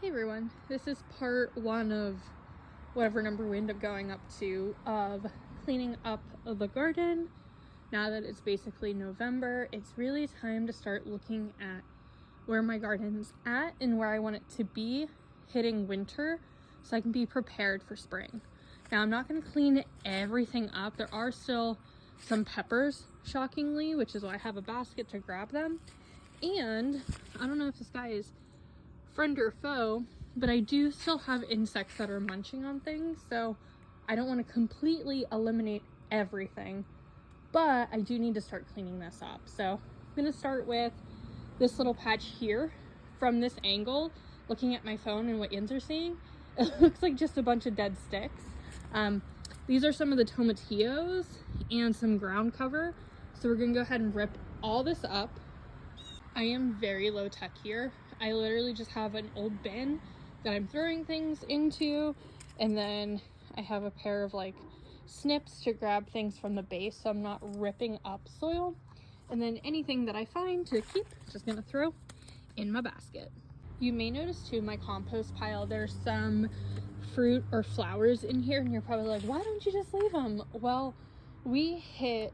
Hey everyone, this is part one of whatever number we end up going up to of cleaning up the garden. Now that it's basically November, it's really time to start looking at where my garden's at and where I want it to be hitting winter so I can be prepared for spring. Now I'm not going to clean everything up. There are still some peppers, shockingly, which is why I have a basket to grab them. And I don't know if this guy is friend or foe, but I do still have insects that are munching on things, so I don't want to completely eliminate everything, but I do need to start cleaning this up. So I'm going to start with this little patch here. From this angle, looking at my phone and what Yins are seeing, it looks like just a bunch of dead sticks. These are some of the tomatillos and some ground cover, so we're going to go ahead and rip all this up. I am very low tech here. I literally just have an old bin that I'm throwing things into, and then I have a pair of like snips to grab things from the base so I'm not ripping up soil, and then anything that I find to keep, just gonna throw in my basket. You may notice too, my compost pile, there's some fruit or flowers in here, and you're probably like, why don't you just leave them? Well, we hit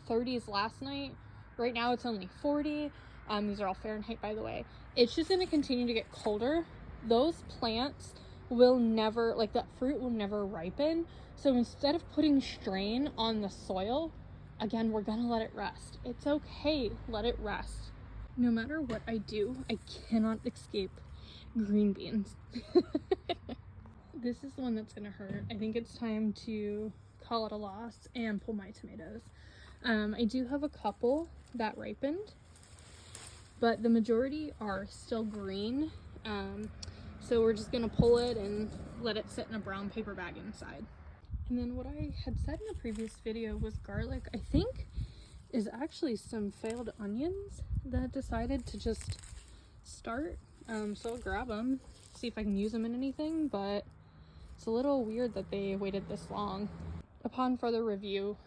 30s last night. Right now it's only 40. These are all Fahrenheit, by the way. It's just going to continue to get colder. Those plants will never, like that fruit will never ripen. So instead of putting strain on the soil, again, we're going to let it rest. It's okay. Let it rest. No matter what I do, I cannot escape green beans. This is the one that's going to hurt. I think it's time to call it a loss and pull my tomatoes. I do have a couple that ripened, but the majority are still green. So we're just gonna pull it and let it sit in a brown paper bag inside. And then what I had said in a previous video was garlic, I think, is actually some failed onions that decided to just start. So I'll grab them, see if I can use them in anything, but it's a little weird that they waited this long. Upon further review,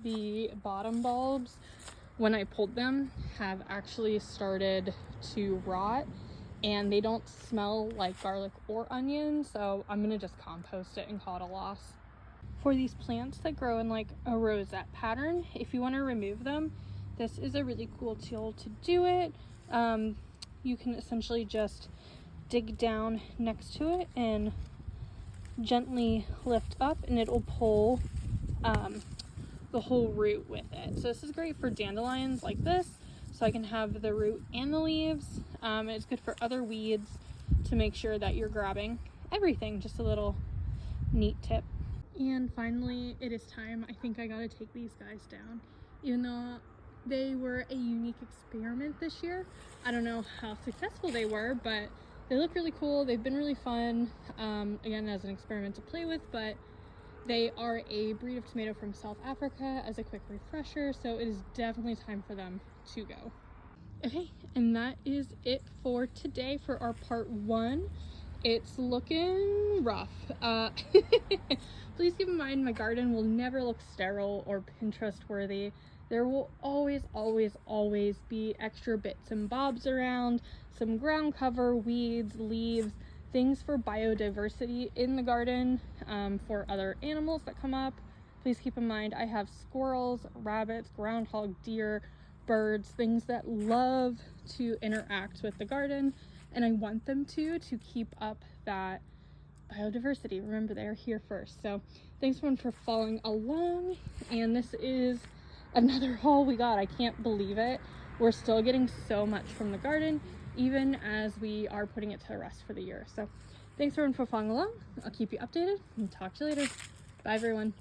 the bottom bulbs, when I pulled them, have actually started to rot, and they don't smell like garlic or onion, so I'm gonna just compost it and call it a loss. For these plants that grow in like a rosette pattern, if you want to remove them, this is a really cool tool to do it. You can essentially just dig down next to it and gently lift up, and it'll pull the whole root with it. So this is great for dandelions like this, so I can have the root and the leaves. It's good for other weeds to make sure that you're grabbing everything. Just a little neat tip. And finally, it is time. I think I gotta take these guys down. Even though they were a unique experiment this year, I don't know how successful they were, but they look really cool. They've been really fun, again, as an experiment to play with, but they are a breed of tomato from South Africa, as a quick refresher, so it is definitely time for them to go. Okay, and that is it for today for our part one. It's looking rough. Please keep in mind, my garden will never look sterile or Pinterest worthy. There will always be extra bits and bobs around, some ground cover, weeds, leaves, things for biodiversity in the garden, for other animals that come up. Please keep in mind, I have squirrels, rabbits, groundhog, deer, birds, things that love to interact with the garden, and I want them to keep up that biodiversity. Remember, they're here first. So thanks everyone for following along, and this is another haul we got. I can't believe it. We're still getting so much from the garden, even as we are putting it to rest for the year. So thanks everyone for following along. I'll keep you updated and talk to you later. Bye everyone.